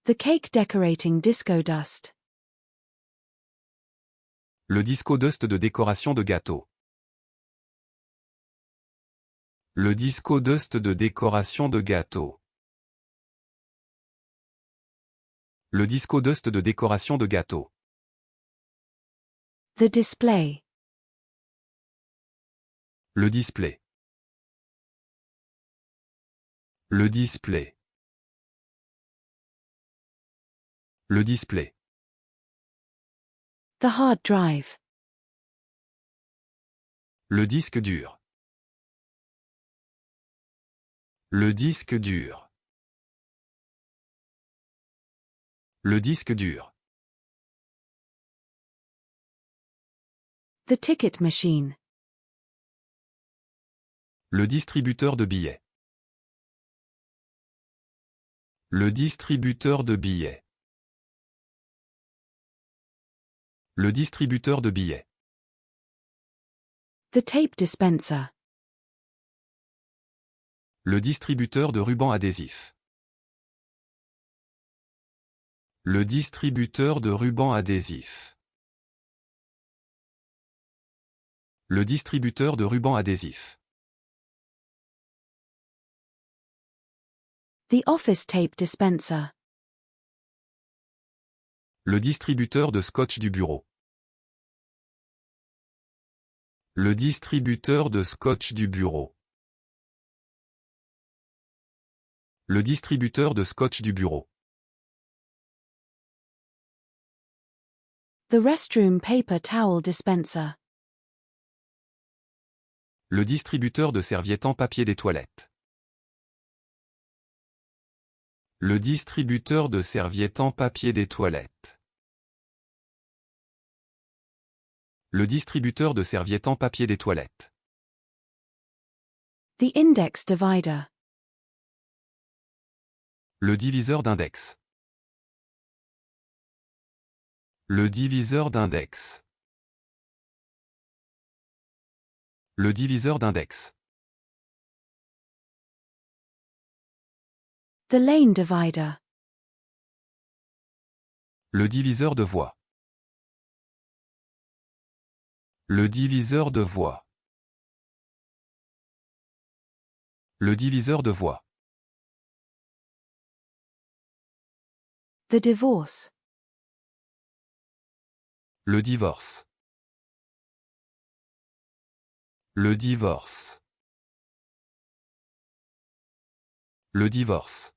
The cake decorating disco dust. Le disco dust de décoration de gâteau. Le disco dust de décoration de gâteau. Le disco dust de décoration de gâteau. The display. Le display. Le display. Le display. The hard drive. Le disque dur. Le disque dur. Le disque dur. The ticket machine. Le distributeur de billets. Le distributeur de billets. Le distributeur de billets. The tape dispenser. Le distributeur de ruban adhésif. Le distributeur de ruban adhésif. Le distributeur de ruban adhésif. The office tape dispenser. Le distributeur de scotch du bureau. Le distributeur de scotch du bureau. Le distributeur de scotch du bureau. The restroom paper towel dispenser. Le distributeur de serviettes en papier des toilettes. Le distributeur de serviettes en papier des toilettes. Le distributeur de serviettes en papier des toilettes. The index divider. Le diviseur d'index. Le diviseur d'index. Le diviseur d'index. The lane divider. Le diviseur de voie. Le diviseur de voie. Le diviseur de voie. The divorce. Le divorce. Le divorce. Le divorce.